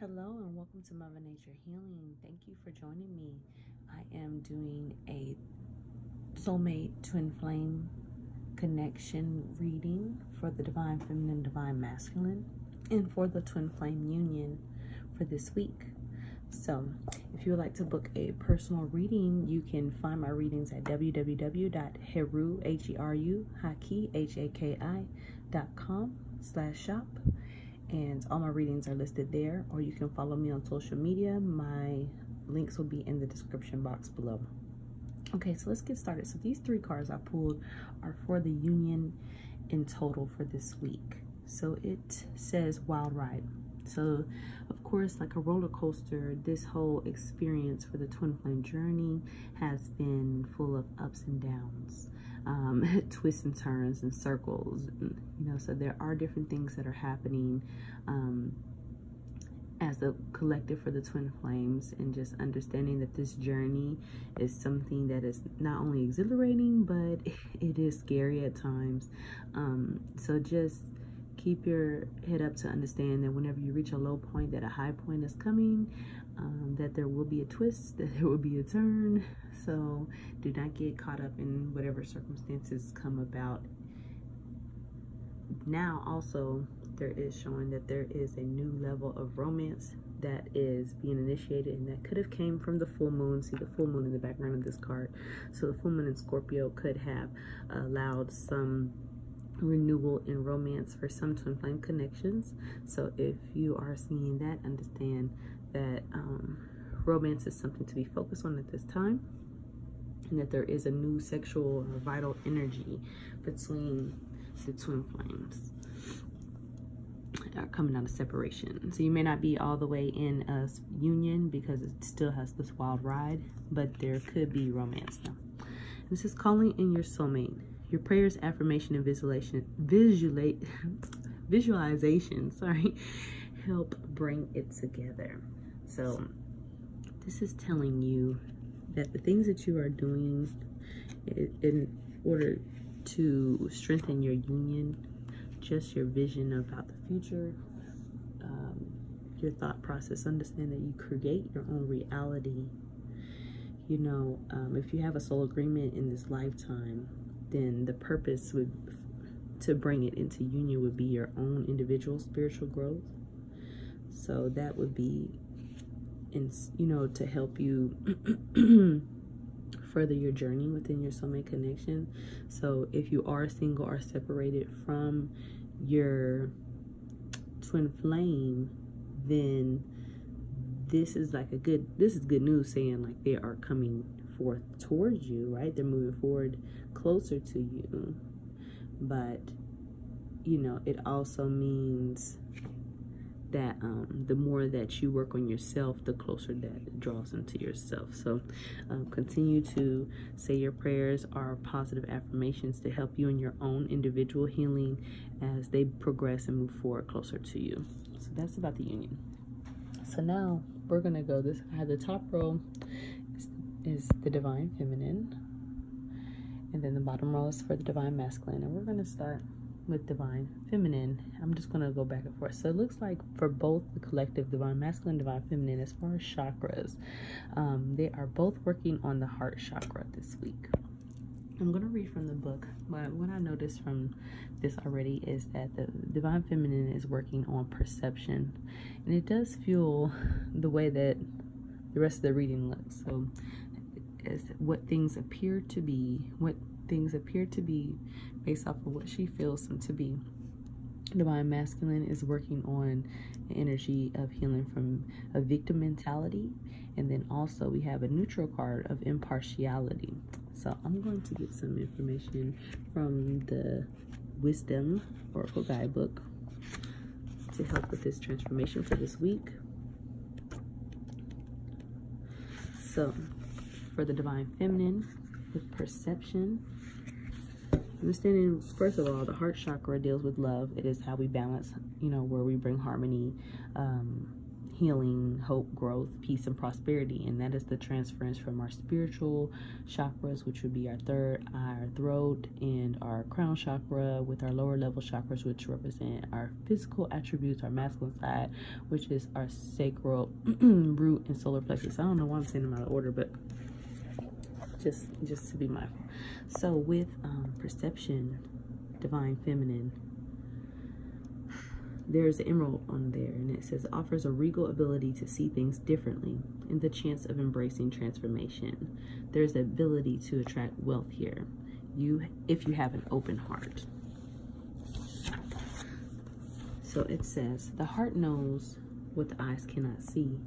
Hello and welcome to Mother Nature Healing. Thank you for joining me. I am doing a soulmate twin flame connection reading for the divine feminine, divine masculine, and for the twin flame union for this week. So if you would like to book a personal reading, you can find my readings at www.haki.com/shop. And all my readings are listed there, or you can follow me on social media. My links will be in the description box below. Okay, so let's get started. So these three cards I pulled are for the union in total for this week. So it says wild ride. So of course, like a roller coaster, this whole experience for the twin flame journey has been full of ups and downs, twists and turns and circles, so there are different things that are happening as a collective for the twin flames, and just understanding that this journey is something that is not only exhilarating, but it is scary at times. So just keep your head up to understand that whenever you reach a low point, that a high point is coming, that there will be a twist, that there will be a turn. So do not get caught up in whatever circumstances come about. Now also, there is showing that there is a new level of romance that is being initiated, and that could have came from the full moon. See the full moon in the background of this card. So the full moon in Scorpio could have allowed some renewal in romance for some twin flame connections. So if you are seeing that, understand that romance is something to be focused on at this time, and that there is a new sexual or vital energy between the twin flames coming out of separation. So you may not be all the way in a union because it still has this wild ride, but there could be romance now. This is calling in your soulmate. Your prayers, affirmation, and visualization, help bring it together. So this is telling you that the things that you are doing in order to strengthen your union, just your vision about the future, your thought process, understand that you create your own reality. If you have a soul agreement in this lifetime, then the purpose to bring it into union would be your own individual spiritual growth. So that would be, to help you further your journey within your soulmate connection. So if you are single or separated from your twin flame, then this is good news, saying like they are coming forth towards you, right? They're moving forward closer to you. But it also means that the more that you work on yourself, the closer that it draws them to yourself. So continue to say your prayers or positive affirmations to help you in your own individual healing as they progress and move forward closer to you. So that's about the union. So now we're gonna go this. I have the top row is the divine feminine, and then the bottom row is for the divine masculine, and we're going to start with divine feminine. I'm just going to go back and forth. So it looks like for both the collective divine masculine, divine feminine, as far as chakras, they are both working on the heart chakra this week. I'm going to read from the book, but what I noticed from this already is that the divine feminine is working on perception, and it does fuel the way that the rest of the reading looks. So is what things appear to be based off of what she feels them to be. Divine masculine is working on the energy of healing from a victim mentality, and then also we have a neutral card of impartiality. So I'm going to get some information from the Wisdom Oracle Guidebook to help with this transformation for this week. So for the divine feminine, with perception, understanding, first of all, the heart chakra deals with love. It is how we balance, where we bring harmony, healing, hope, growth, peace, and prosperity. And that is the transference from our spiritual chakras, which would be our third eye, our throat, and our crown chakra, with our lower level chakras, which represent our physical attributes, our masculine side, which is our sacral, root, and solar plexus. I don't know why I'm saying them out of order, but just to be mindful. So with perception, divine feminine, there's an emerald on there, and it says offers a regal ability to see things differently and the chance of embracing transformation. There's the ability to attract wealth here, if you have an open heart. So it says, the heart knows what the eyes cannot see.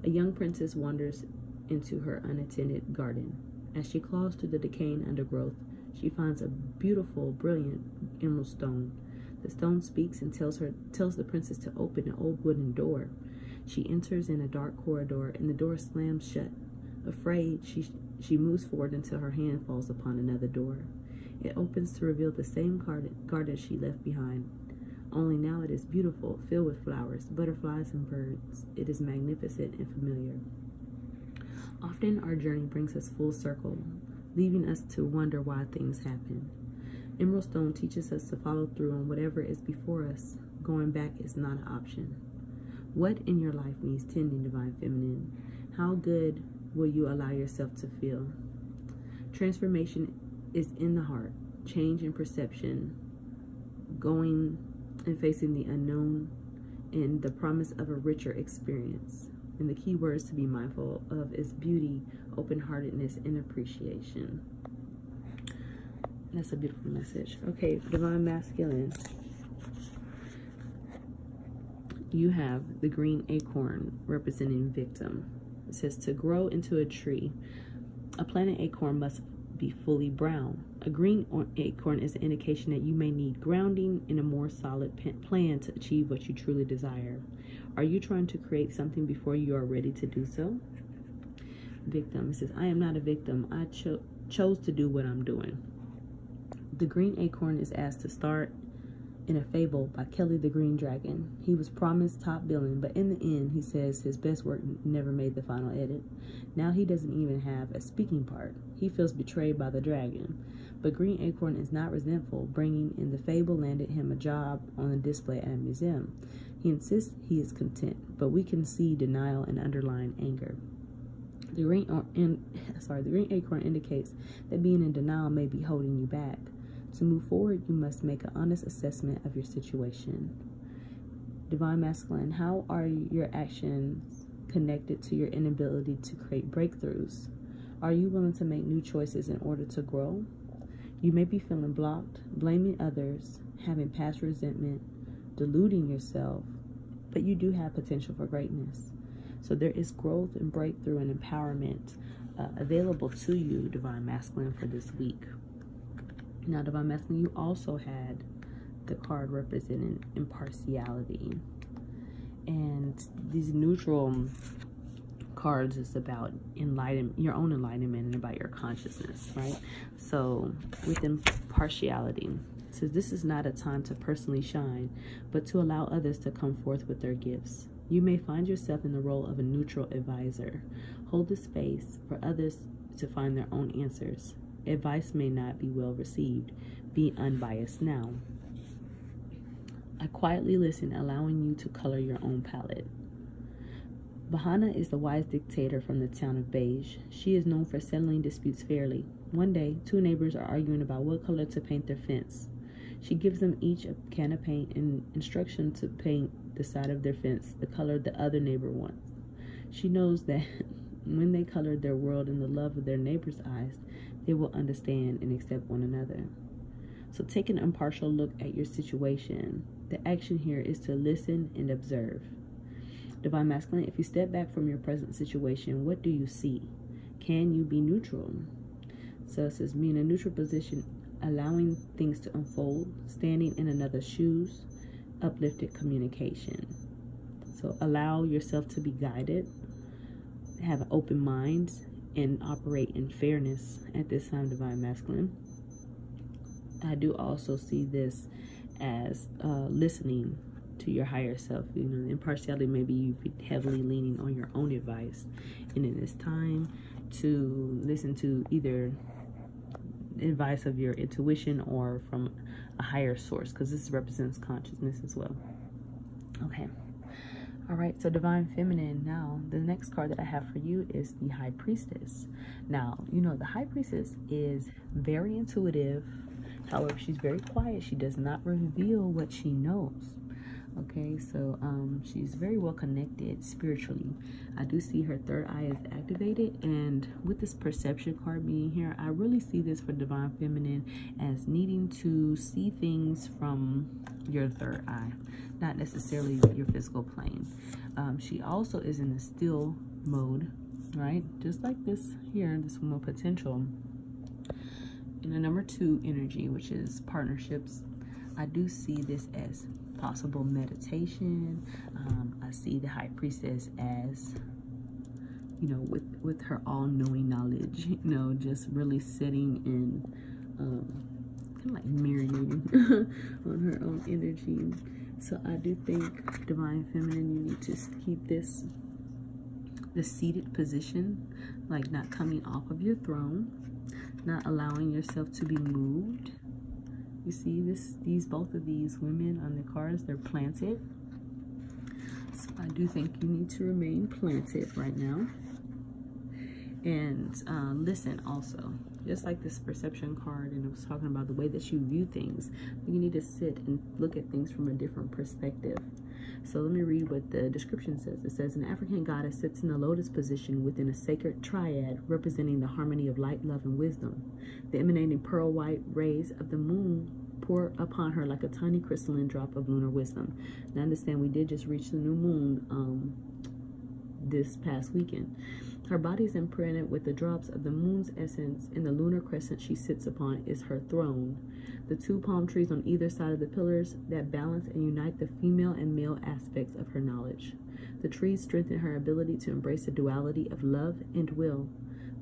A young princess wanders into her unattended garden. As she claws through the decaying undergrowth, she finds a beautiful, brilliant emerald stone. The stone speaks and tells the princess to open an old wooden door. She enters in a dark corridor, and the door slams shut. Afraid, she moves forward until her hand falls upon another door. It opens to reveal the same garden she left behind. Only now it is beautiful, filled with flowers, butterflies, and birds. It is magnificent and familiar. Often our journey brings us full circle, leaving us to wonder why things happen. Emerald stone teaches us to follow through on whatever is before us. Going back is not an option. What in your life needs tending, divine feminine? How good will you allow yourself to feel? Transformation is in the heart. Change in perception, going and facing the unknown, and the promise of a richer experience. And the key words to be mindful of is beauty, open-heartedness, and appreciation. That's a beautiful message. Okay, divine masculine. You have the green acorn representing victim. It says to grow into a tree, a planted acorn must be fully brown. A green acorn is an indication that you may need grounding in a more solid plan to achieve what you truly desire. Are you trying to create something before you are ready to do so? Victim. It says, I am not a victim. I chose to do what I'm doing. The green acorn is asked to start in a fable by Kelly the Green Dragon. He was promised top billing, but in the end, he says his best work never made the final edit. Now he doesn't even have a speaking part. He feels betrayed by the dragon. But Green Acorn is not resentful. Bringing in the fable landed him a job on a display at a museum. He insists he is content, but we can see denial and underlying anger. The green acorn indicates that being in denial may be holding you back. To move forward, you must make an honest assessment of your situation. Divine masculine, how are your actions connected to your inability to create breakthroughs? Are you willing to make new choices in order to grow? You may be feeling blocked, blaming others, having past resentment, deluding yourself, but you do have potential for greatness. So there is growth and breakthrough and empowerment available to you, divine masculine, for this week. Now, divine masculine, you also had the card representing impartiality. And these neutral cards is about your own enlightenment and about your consciousness, right? So with impartiality, it says this is not a time to personally shine, but to allow others to come forth with their gifts. You may find yourself in the role of a neutral advisor. Hold the space for others to find their own answers. Advice may not be well received. Be unbiased now. I quietly listen, allowing you to color your own palette. Bahana is the wise dictator from the town of Beige. She is known for settling disputes fairly. One day, two neighbors are arguing about what color to paint their fence. She gives them each a can of paint and instruction to paint the side of their fence the color the other neighbor wants. She knows that when they color their world in the love of their neighbor's eyes, they will understand and accept one another. So take an impartial look at your situation. The action here is to listen and observe. Divine masculine, if you step back from your present situation, what do you see? Can you be neutral? So it says, be in a neutral position, allowing things to unfold, standing in another's shoes, uplifted communication. So allow yourself to be guided, have an open mind, and operate in fairness at this time, divine masculine. I do also see this as listening to your higher self. You know, impartiality, maybe you've been heavily leaning on your own advice, and it is time to listen to either advice of your intuition or from a higher source, because this represents consciousness as well. Okay. All right, so Divine Feminine. Now, the next card that I have for you is the High Priestess. Now, you know, the High Priestess is very intuitive. However, she's very quiet. She does not reveal what she knows. Okay, so she's very well connected spiritually. I do see her third eye is activated, and with this perception card being here, I really see this for Divine Feminine as needing to see things from your third eye, not necessarily your physical plane. She also is in the still mode, right? Just like this here, this woman of potential. In the number 2 energy, which is partnerships, I do see this as possible meditation. I see the High Priestess as, you know, with her all-knowing knowledge, you know, just really sitting and kind of like marinating on her own energy. So I do think, Divine Feminine, you need to keep the seated position, like not coming off of your throne, not allowing yourself to be moved. You see both of these women on the cards, they're planted. So I do think you need to remain planted right now. And listen also, just like this perception card, and I was talking about the way that you view things, you need to sit and look at things from a different perspective. So let me read what the description says. It says, an African goddess sits in the lotus position within a sacred triad representing the harmony of light, love, and wisdom. The emanating pearl white rays of the moon pour upon her like a tiny crystalline drop of lunar wisdom. Now understand, we did just reach the new moon this past weekend. Her body is imprinted with the drops of the moon's essence, and the lunar crescent she sits upon is her throne. The 2 palm trees on either side of the pillars that balance and unite the female and male aspects of her knowledge. The trees strengthen her ability to embrace the duality of love and will.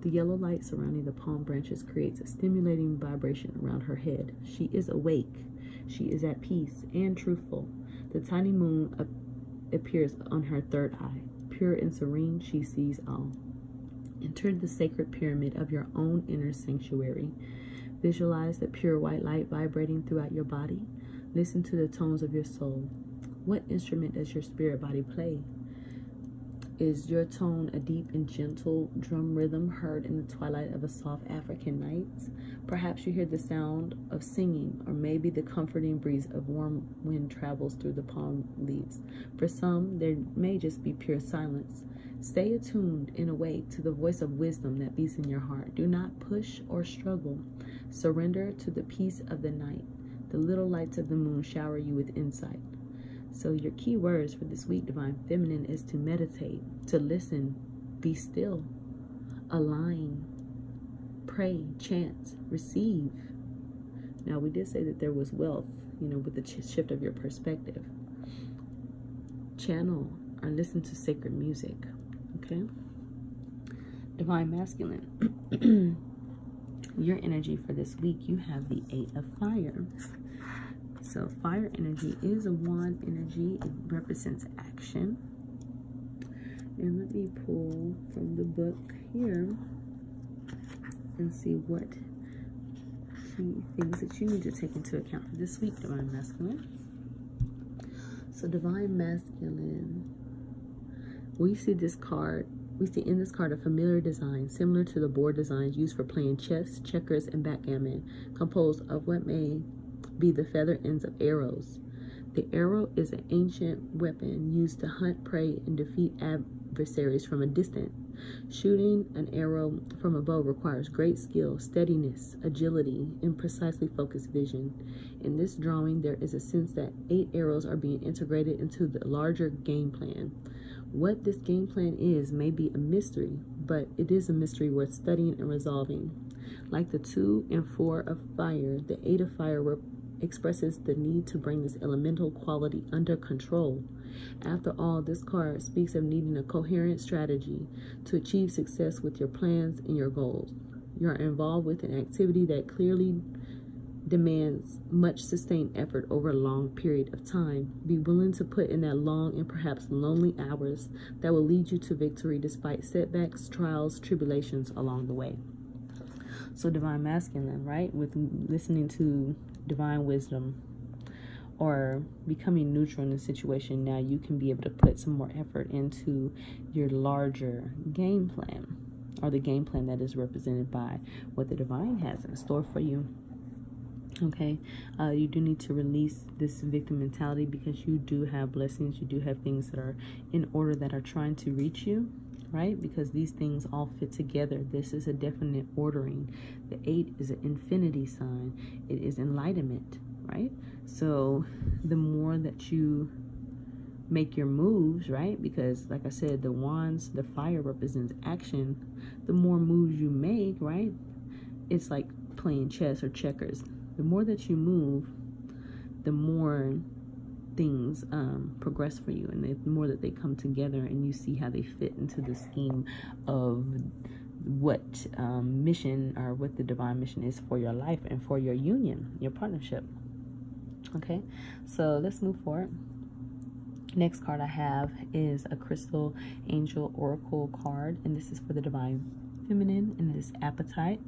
The yellow light surrounding the palm branches creates a stimulating vibration around her head. She is awake. She is at peace and truthful. The tiny moon appears on her third eye. Pure and serene, she sees all. Enter the sacred pyramid of your own inner sanctuary. Visualize the pure white light vibrating throughout your body. Listen to the tones of your soul. What instrument does your spirit body play? Is your tone a deep and gentle drum rhythm heard in the twilight of a soft African night? Perhaps you hear the sound of singing, or maybe the comforting breeze of warm wind travels through the palm leaves. For some, there may just be pure silence. Stay attuned and awake to the voice of wisdom that beats in your heart. Do not push or struggle. Surrender to the peace of the night. The little lights of the moon shower you with insight. So your key words for this week, Divine Feminine, is to meditate, to listen, be still, align, pray, chant, receive. Now, we did say that there was wealth, you know, with the shift of your perspective. Channel or listen to sacred music, okay? Divine Masculine. Your energy for this week, you have the 8 of Fire. So fire energy is a wand energy. It represents action. And let me pull from the book here and see what key things that you need to take into account for this week, Divine Masculine. So Divine Masculine, we see this card. We see in this card a familiar design similar to the board designs used for playing chess, checkers, and backgammon, composed of what may be the feather ends of arrows. The arrow is an ancient weapon used to hunt prey and defeat adversaries from a distance. Shooting an arrow from a bow requires great skill, steadiness, agility, and precisely focused vision. In this drawing, there is a sense that 8 arrows are being integrated into the larger game plan. What this game plan is may be a mystery, but it is a mystery worth studying and resolving. Like the 2 and 4 of fire, the 8 of fire expresses the need to bring this elemental quality under control. After all, this card speaks of needing a coherent strategy to achieve success with your plans and your goals. You are involved with an activity that clearly demands much sustained effort over a long period of time. Be willing to put in that long and perhaps lonely hours that will lead you to victory despite setbacks, trials, tribulations along the way. So divine masculine, right? With listening to divine wisdom or becoming neutral in the situation, now you can be able to put some more effort into your larger game plan, or the game plan that is represented by what the divine has in store for you. Okay, you do need to release this victim mentality, because you do have blessings, you do have things that are in order that are trying to reach you, right? Because these things all fit together. This is a definite ordering. The 8 is an infinity sign. It is enlightenment, right? So the more that you make your moves, right? Because like I said, the wands, the fire represents action. The more moves you make, right? It's like playing chess or checkers. The more that you move, the more things progress for you, and the more that they come together and you see how they fit into the scheme of what mission, or what the divine mission is for your life and for your union, your partnership. Okay, so let's move forward. Next card I have is a crystal angel oracle card, and this is for the divine feminine, and it is appetite.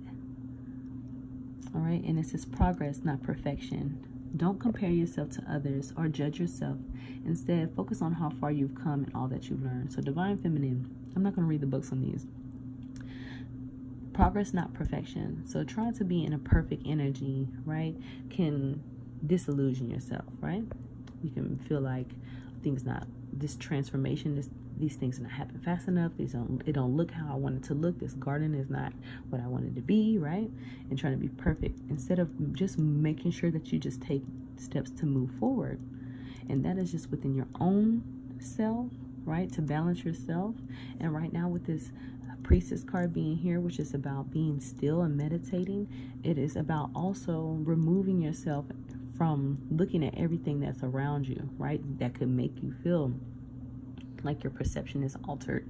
All right, and it says progress, not perfection. Don't compare yourself to others or judge yourself. Instead, focus on how far you've come and all that you've learned. So divine feminine, I'm not going to read the books on these. Progress, not perfection. So trying to be in a perfect energy, right, can disillusion yourself, right? You can feel like this transformation, these things are not happening fast enough. It don't look how I want it to look. This garden is not what I want it to be, right? And trying to be perfect, instead of just making sure that you just take steps to move forward. And that is just within your own self, right? To balance yourself. And right now with this priestess card being here, which is about being still and meditating, it is about also removing yourself from looking at everything that's around you, right? That could make you feel like your perception is altered,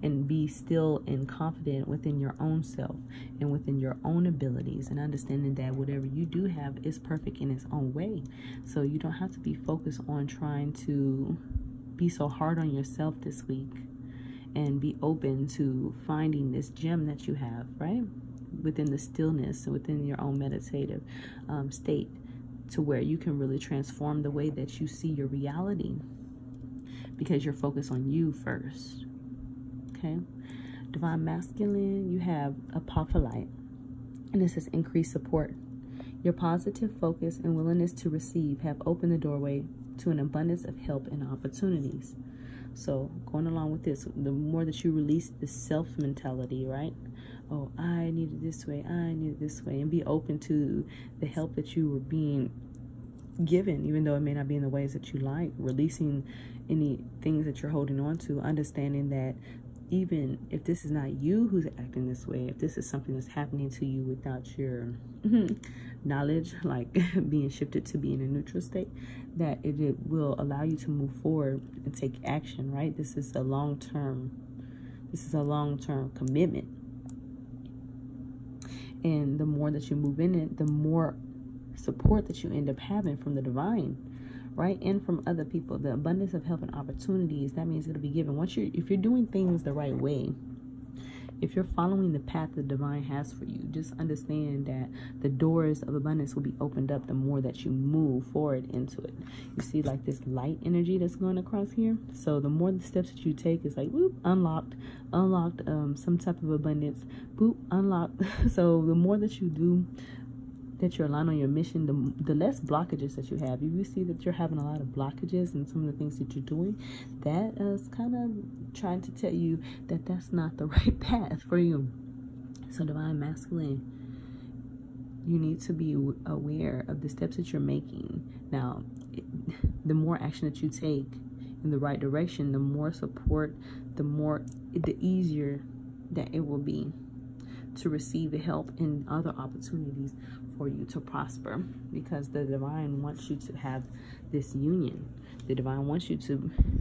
and be still and confident within your own self and within your own abilities, and understanding that whatever you do have is perfect in its own way. So you don't have to be focused on trying to be so hard on yourself this week, and be open to finding this gem that you have, right? Within the stillness, within your own meditative state, to where you can really transform the way that you see your reality, because you're focused on you first. Okay, divine masculine, you have apophyllite, and this is increased support. Your positive focus and willingness to receive have opened the doorway to an abundance of help and opportunities. So going along with this, the more that you release the self mentality, right? Oh, I need it this way, I need it this way, and be open to the help that you were being given, even though it may not be in the ways that you like. Releasing any things that you're holding on to, understanding that even if this is not you who's acting this way, if this is something that's happening to you without your knowledge, like being shifted to be in a neutral state, that it will allow you to move forward and take action, right? This is a long-term commitment. And the more that you move in it, the more support that you end up having from the divine, right? And from other people. The abundance of help and opportunities, that means it'll be given. If you're doing things the right way, if you're following the path the divine has for you, just understand that the doors of abundance will be opened up the more that you move forward into it. You see like this light energy that's going across here. So the more the steps that you take, is like, whoop, unlocked, some type of abundance, boop, unlocked. So the more that you do, that you're aligned on your mission, the less blockages that you have. If you see that you're having a lot of blockages in some of the things that you're doing, that is kind of trying to tell you that that's not the right path for you. So divine masculine, you need to be aware of the steps that you're making. Now, the more action that you take in the right direction, the more support, the easier that it will be to receive the help and other opportunities for you to prosper, because the divine wants you to have this union. The divine wants you to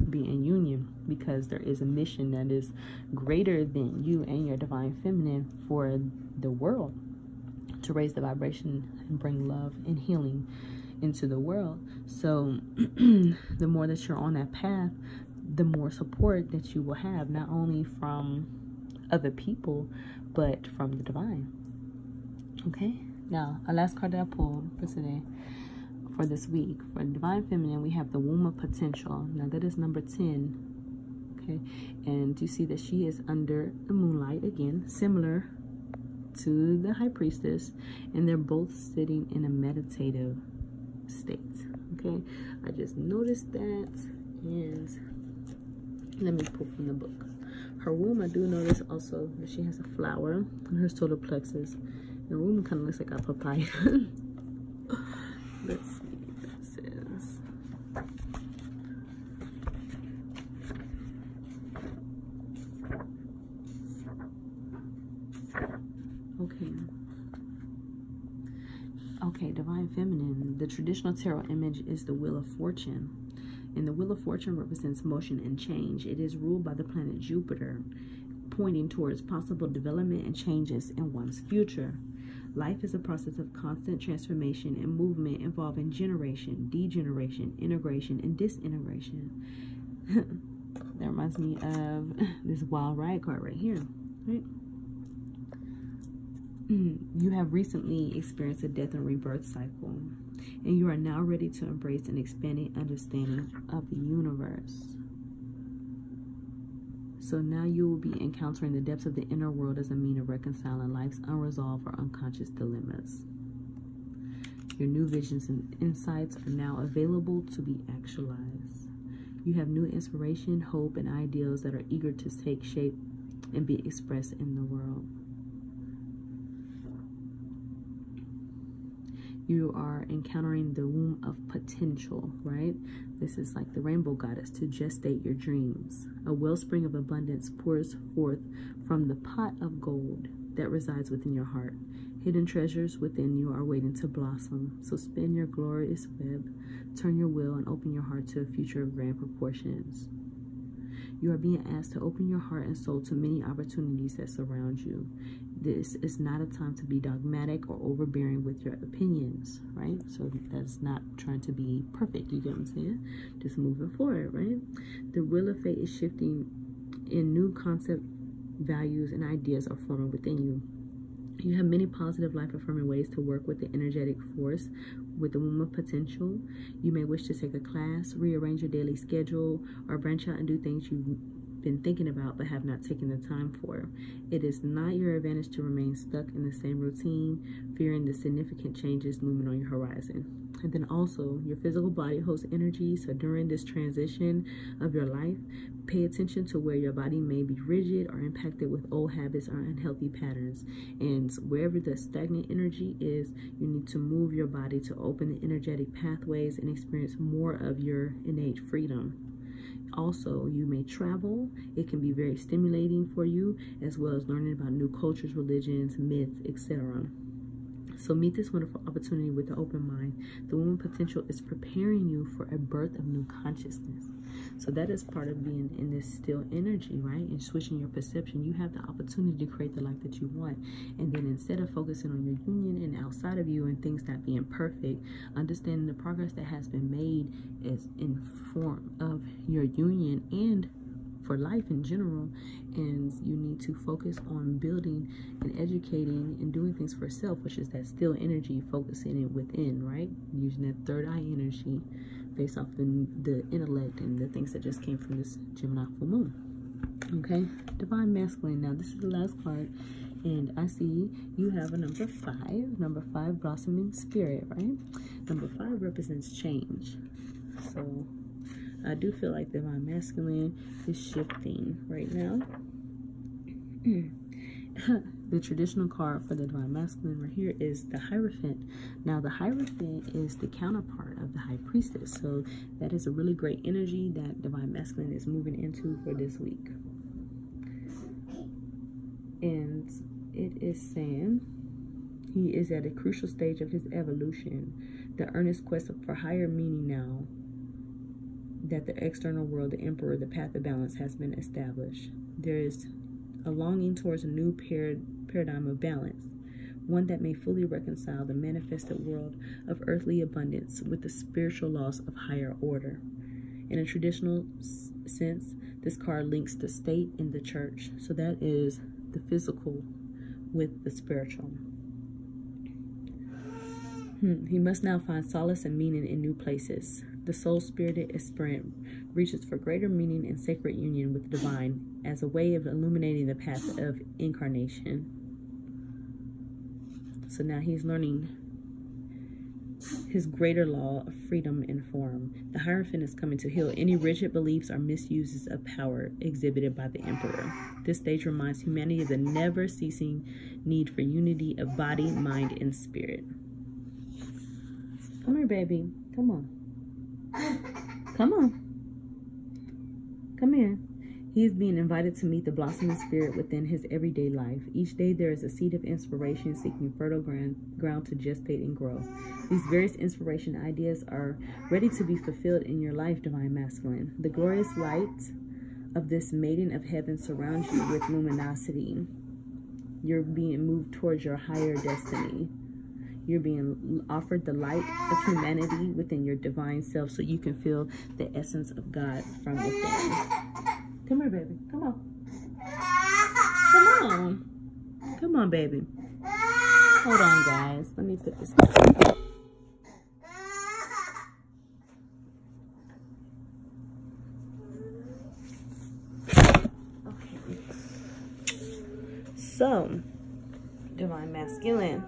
be in union, because there is a mission that is greater than you and your divine feminine for the world, to raise the vibration and bring love and healing into the world. So the more that you're on that path, the more support that you will have, not only from other people, but from the divine. Okay, now our last card that I pulled for today, for this week, for Divine Feminine, we have the Womb of Potential. Now that is number 10. Okay, and you see that she is under the moonlight again, similar to the High Priestess, and they're both sitting in a meditative state. Okay, I just noticed that, and let me pull from the book. Her womb, I do notice also that she has a flower in her solar plexus. The womb kind of looks like a papaya. Let's see what that says. Okay, Divine Feminine. The traditional tarot image is the Wheel of Fortune. And the Wheel of Fortune represents motion and change. It is ruled by the planet Jupiter, pointing towards possible development and changes in one's future. Life is a process of constant transformation and movement involving generation, degeneration, integration, and disintegration. That reminds me of this Wild Ride card right here, right? You have recently experienced a death and rebirth cycle, and you are now ready to embrace an expanding understanding of the universe. So now you will be encountering the depths of the inner world as a means of reconciling life's unresolved or unconscious dilemmas. Your new visions and insights are now available to be actualized. You have new inspiration, hope, and ideals that are eager to take shape and be expressed in the world. You are encountering the womb of potential, right? This is like the rainbow goddess to gestate your dreams. A wellspring of abundance pours forth from the pot of gold that resides within your heart. Hidden treasures within you are waiting to blossom. So spin your glorious web, turn your wheel, and open your heart to a future of grand proportions. You are being asked to open your heart and soul to many opportunities that surround you. This is not a time to be dogmatic or overbearing with your opinions, right? So that's not trying to be perfect, you get what I'm saying? Just moving forward, right? The wheel of fate is shifting, and new concept, values, and ideas are forming within you. You have many positive life-affirming ways to work with the energetic force with the womb of potential. You may wish to take a class, rearrange your daily schedule, or branch out and do things you've been thinking about but have not taken the time for. It is not your advantage to remain stuck in the same routine, fearing the significant changes looming on your horizon. And then also, your physical body holds energy, so during this transition of your life, pay attention to where your body may be rigid or impacted with old habits or unhealthy patterns. And wherever the stagnant energy is, you need to move your body to open the energetic pathways and experience more of your innate freedom. Also, you may travel. It can be very stimulating for you, as well as learning about new cultures, religions, myths, etc. So meet this wonderful opportunity with an open mind. The womb of potential is preparing you for a birth of new consciousness. So that is part of being in this still energy, right? And switching your perception. You have the opportunity to create the life that you want. And then instead of focusing on your union and outside of you and things not being perfect, understanding the progress that has been made is in form of your union and for life in general. And you need to focus on building and educating and doing things for self, which is that still energy, focusing it within, right? Using that third eye energy based off the intellect and the things that just came from this Gemini full moon. Okay, Divine Masculine. Now this is the last card, and I see you have a number 5. Number 5, blossoming spirit, right? Number 5 represents change. So I do feel like Divine Masculine is shifting right now. The traditional card for the Divine Masculine right here is the Hierophant. Now the Hierophant is the counterpart of the High Priestess. So that is a really great energy that Divine Masculine is moving into for this week. And it is saying he is at a crucial stage of his evolution. The earnest quest for higher meaning now that the external world, the emperor, the path of balance has been established. There is a longing towards a new paradigm of balance, one that may fully reconcile the manifested world of earthly abundance with the spiritual laws of higher order. In a traditional sense, this card links the state and the church. So that is the physical with the spiritual. He must now find solace and meaning in new places. The soul-spirited aspirant reaches for greater meaning and sacred union with the divine as a way of illuminating the path of incarnation. So now he's learning his greater law of freedom and form. The Hierophant is coming to heal any rigid beliefs or misuses of power exhibited by the Emperor. This stage reminds humanity of the never-ceasing need for unity of body, mind, and spirit. Come here, baby. Come on. Come on. Come here. He is being invited to meet the blossoming spirit within his everyday life. Each day there is a seed of inspiration seeking fertile ground to gestate and grow. These various inspiration ideas are ready to be fulfilled in your life, Divine Masculine. The glorious light of this maiden of heaven surrounds you with luminosity. You're being moved towards your higher destiny. You're being offered the light of humanity within your divine self so you can feel the essence of God from within. Come here, baby. Come on. Come on. Come on, baby. Hold on, guys. Let me put this down. Okay. So, Divine Masculine.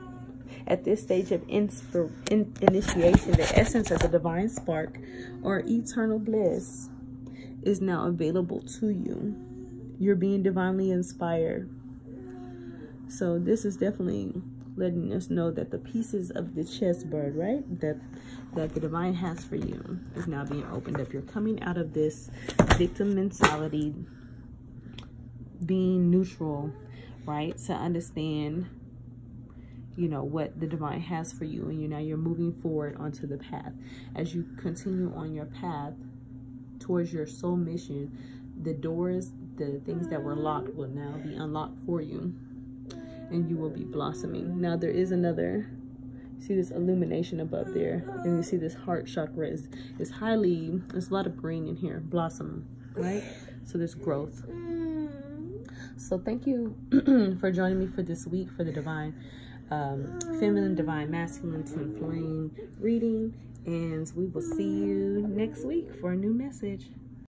At this stage of initiation, the essence of the divine spark or eternal bliss is now available to you. You're being divinely inspired. So this is definitely letting us know that the pieces of the chessboard, right, that the divine has for you is now being opened up. You're coming out of this victim mentality, being neutral, right, to understand, you know, what the divine has for you, and you're moving forward onto the path. As you continue on your path towards your soul mission, the doors, the things that were locked will now be unlocked for you, and you will be blossoming. Now there is another, see this illumination above there, and you see this heart chakra is highly, there's a lot of green in here, blossom, right? So there's growth. So thank you for joining me for this week for the divine feminine, divine masculine, twin flame reading, and we will see you next week for a new message.